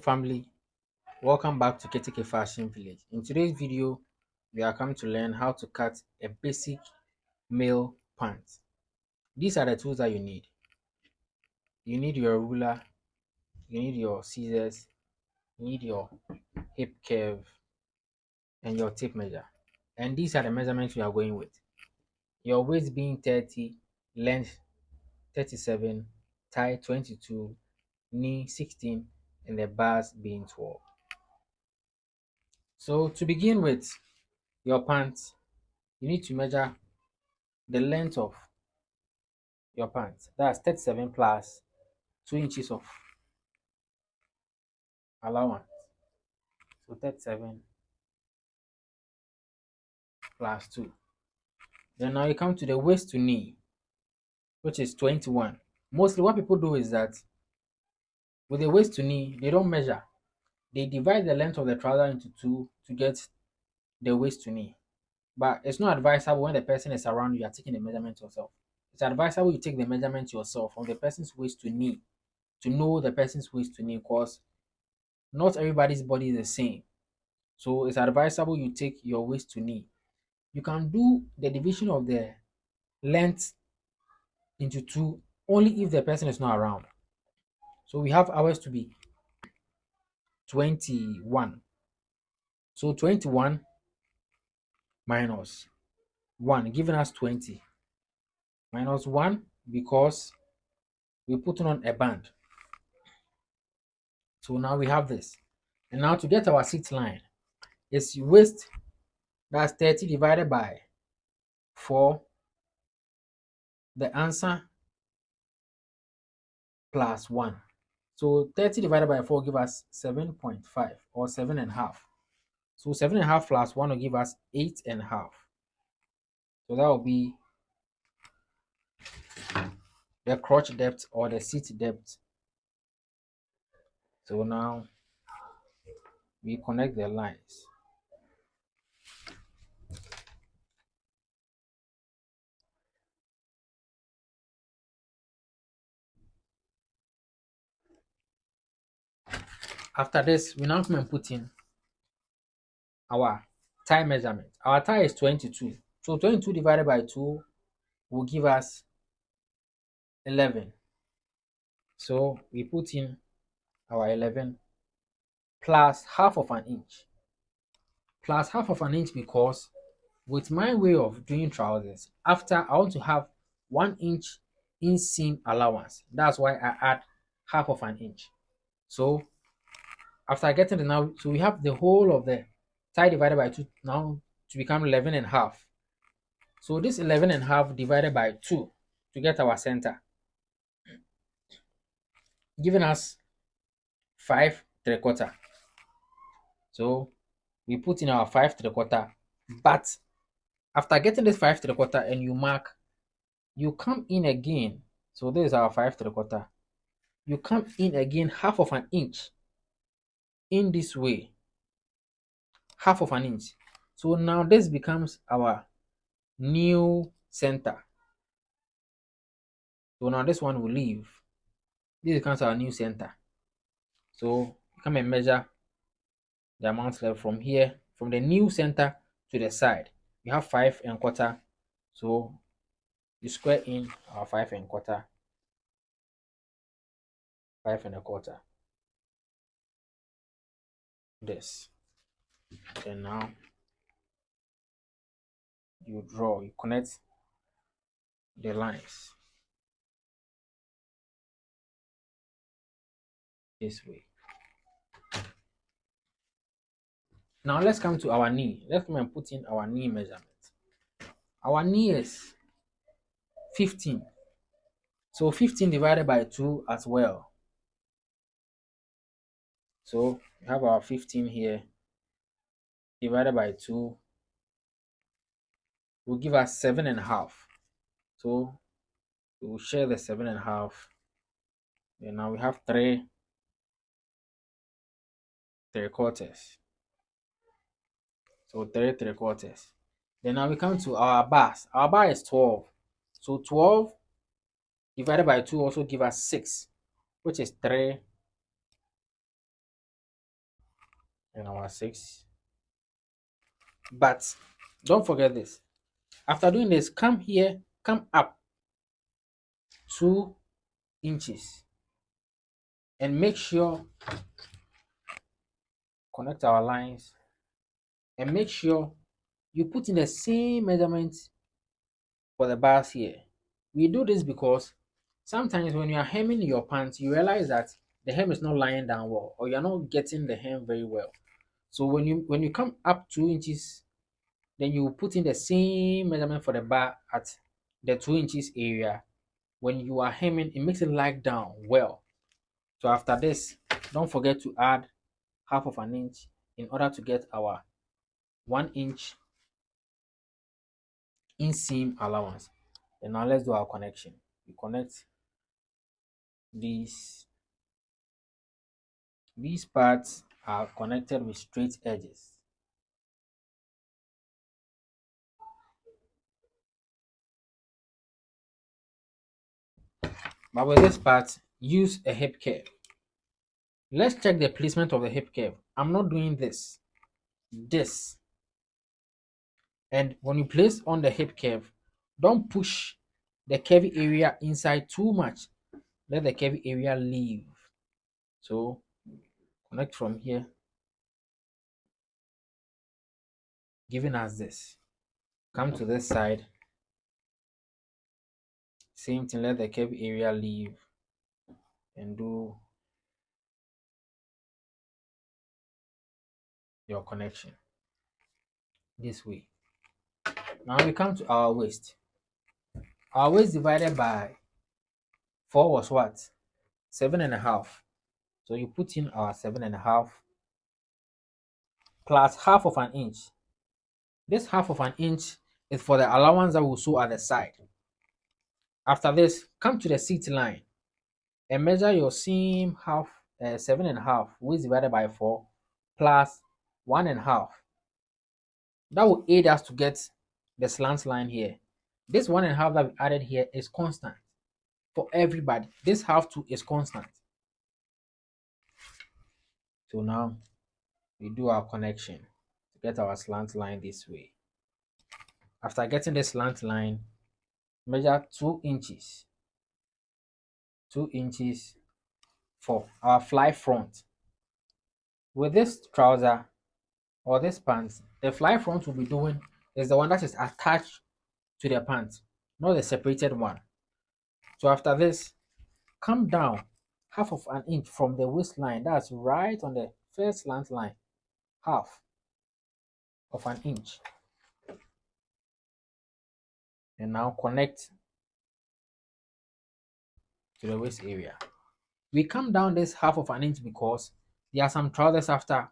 family, welcome back to KTK Fashion Village. In today's video, we are come to learn how to cut a basic male pant. These are the tools that you need. You need your ruler, you need your scissors, you need your hip curve, and your tape measure. And these are the measurements we are going with. Your waist being 30, length 37, thigh 22, knee 16, and the bars being 12. So to begin with your pants, you need to measure the length of your pants. That's 37 plus 2 inches of allowance. So 37 plus 2. Then now you come to the waist to knee, which is 21. Mostly what people do is that with the waist to knee, they don't measure. They divide the length of the trouser into two to get the waist to knee. But it's not advisable when the person is around you are taking the measurement yourself. It's advisable you take the measurement yourself from the person's waist to knee to know the person's waist to knee because not everybody's body is the same. So it's advisable you take your waist to knee. You can do the division of the length into two only if the person is not around. So we have ours to be 21. So 21 minus 1 giving us 20. Minus 1 because we put on a band. So now we have this. And now to get our seat line, it's waist, that's 30 divided by 4. The answer plus 1. So 30 divided by 4 give us 7.5 or 7.5. So 7.5 plus 1 will give us 8.5. So that will be the crotch depth or the seat depth. So now we connect the lines. After this, we now come and put in our thigh measurement. Our thigh is 22. So 22 divided by 2 will give us 11. So we put in our 11 plus half of an inch. Plus half of an inch because with my way of doing trousers, after I want to have 1 inch inseam allowance. That's why I add half of an inch. So after getting the now, so we have the whole of the thigh divided by 2 now to become 11.5. So this 11.5 divided by 2 to get our center, giving us 5.75. So we put in our 5.75, but after getting this 5.75 and you mark, you come in again. So this is our 5.75. You come in again half of an inch in this way, half of an inch. So now this becomes our new center. So now this one will leave. This becomes our new center. So come and measure the amount left from here, from the new center to the side. We have 5.25. So you square in our 5.25, 5.25. This. Then now you draw, you connect the lines this way. Now let's come to our knee. Let's come and put in our knee measurement. Our knee is 15. So 15 divided by 2 as well. So we have our 15 here divided by 2 will give us 7.5. So we will share the 7.5. And now we have 3.75. So 3.75. Then now we come to our bars. Our bar is 12. So 12 divided by 2 also give us 6, which is and our 6. But don't forget this. After doing this, come here, come up 2 inches, and make sure connect our lines, and make sure you put in the same measurement for the bars here. We do this because sometimes when you are hemming your pants, you realize that the hem is not lying down well, or you're not getting the hem very well. So when you come up 2 inches, then you put in the same measurement for the bar at the 2 inches area. When you are hemming, it makes it lie down well. So after this, don't forget to add half of an inch in order to get our 1 inch inseam allowance. And now let's do our connection. We connect these these parts are connected with straight edges. But with this part, use a hip curve. Let's check the placement of the hip curve. I'm not doing this. This. And when you place on the hip curve, don't push the curvy area inside too much. Let the curvy area leave. So connect from here, giving us this. Come to this side. Same thing, let the curvy area leave and do your connection this way. Now we come to our waist. Our waist divided by 4 was what? 7.5. So you put in our 7.5 plus half of an inch. This half of an inch is for the allowance that we'll sew at the side. After this, come to the seat line and measure your seam half, 7.5 waist divided by 4 plus 1.5. That will aid us to get the slant line here. This 1.5 that we added here is constant for everybody. This half too is constant. So now we do our connection to get our slant line this way. After getting the slant line, measure 2 inches. 2 inches for our fly front. With this trouser or this pants, the fly front will be doing is the one that is attached to the pants, not the separated one. So after this, come down half of an inch from the waistline. That's right on the first slant line. Half of an inch. And now connect to the waist area. We come down this half of an inch because there are some trousers after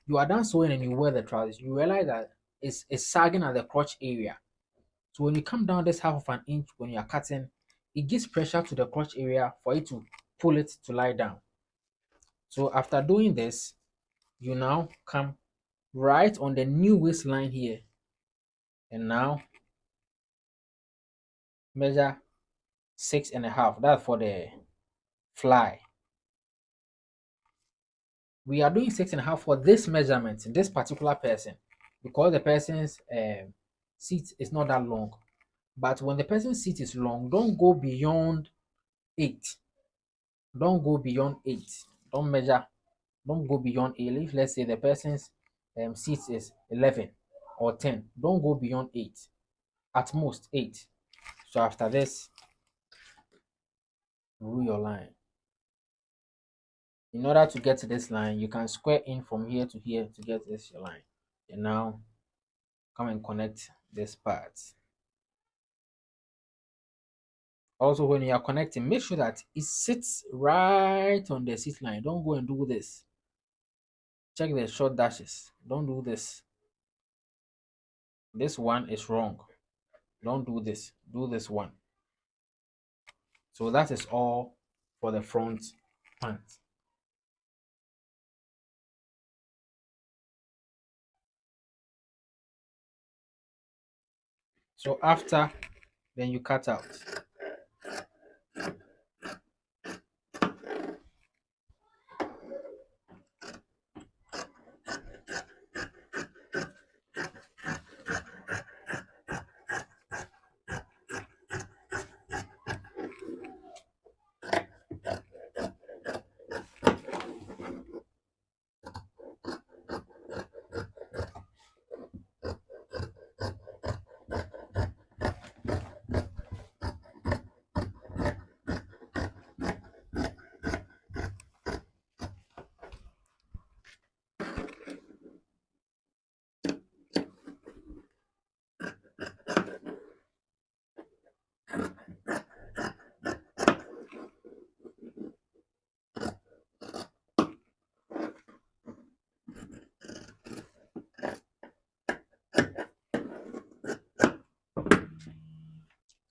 you are done sewing and you wear the trousers, you realize that it's sagging at the crotch area. So when you come down this half of an inch when you are cutting, it gives pressure to the crotch area for it to pull it to lie down. So after doing this, you now come right on the new waistline here and now measure 6.5. That's for the fly. We are doing 6.5 for this measurement, this particular person, because the person's seat is not that long. But when the person's seat is long, don't go beyond 8. Don't go beyond 8. Don't measure, don't go beyond 8. If let's say the person's seat is 11 or 10, don't go beyond 8. At most 8. So after this, rule your line. In order to get to this line, you can square in from here to here to get this your line. And now come and connect this part. Also, when you are connecting, make sure that it sits right on the seat line. Don't go and do this. Check the short dashes. Don't do this. This one is wrong. Don't do this. Do this one. So that is all for the front pant. So after, then you cut out.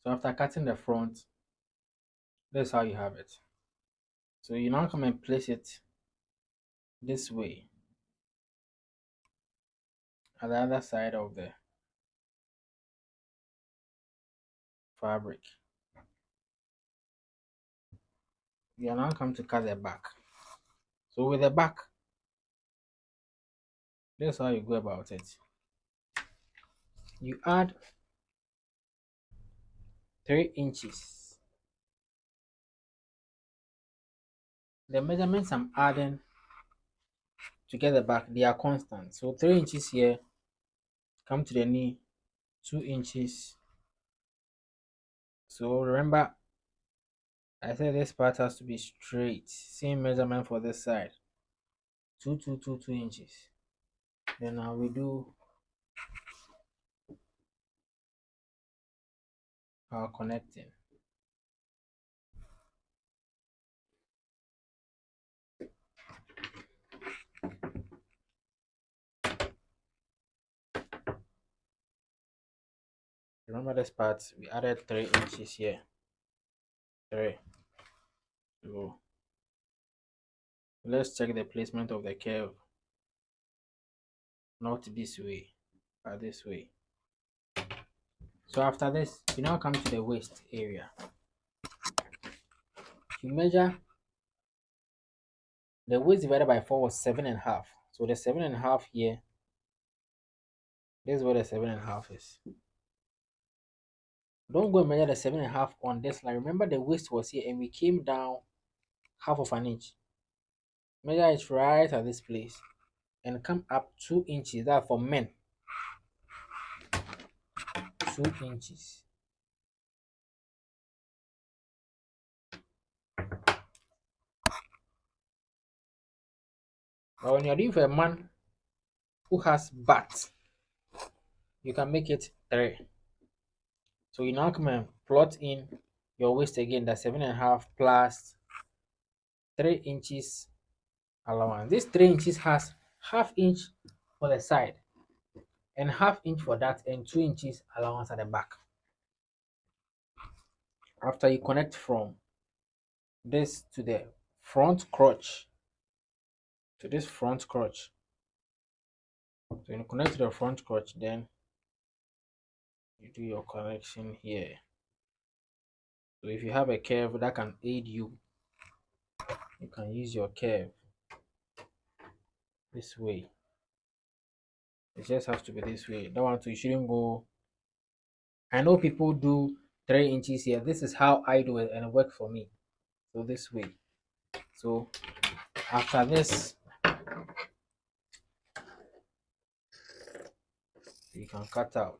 So after cutting the front, that's how you have it. So you now come and place it this way at the other side of the fabric. You now come to cut the back. So with the back, that's how you go about it. You add 3 inches. The measurements I'm adding to get the back, they are constant. So 3 inches here, come to the knee, 2 inches. So remember, I said this part has to be straight. Same measurement for this side. 2 inches. Then now we do our connecting. Remember this part, we added 3 inches here. 3. So let's check the placement of the curve. Not this way, but this way. So after this, you now come to the waist area. You measure the waist divided by 4 was 7.5. So the 7.5 here, this is where the 7.5 is. Don't go and measure the 7.5 on this line. Remember the waist was here and we came down half of an inch. Measure it right at this place and come up 2 inches. That's for men. 2 inches. But when you're doing for a man who has butt, you can make it 3. So you now come and plot in your waist again, that's 7.5 plus 3 inches allowance. This 3 inches has half inch for the side and half inch for that and 2 inches allowance at the back. After you connect from this to the front crotch, to this front crotch, so you connect to the front crotch, then you do your connection here. So if you have a curve that can aid you, you can use your curve this way. It just has to be this way. That one too, you shouldn't go. I know people do 3 inches here. This is how I do it and it worked for me. So this way. So after this, you can cut out.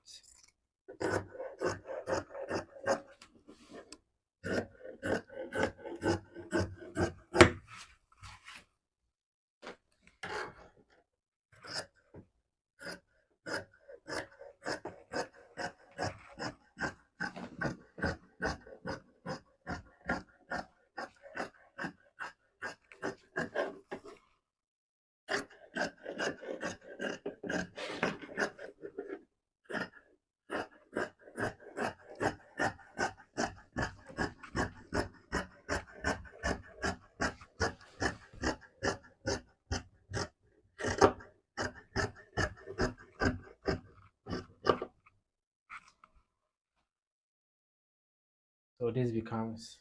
So this becomes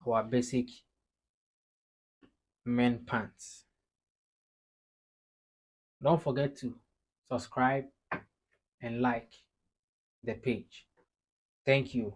our basic men pants. Don't forget to subscribe and like the page. Thank you.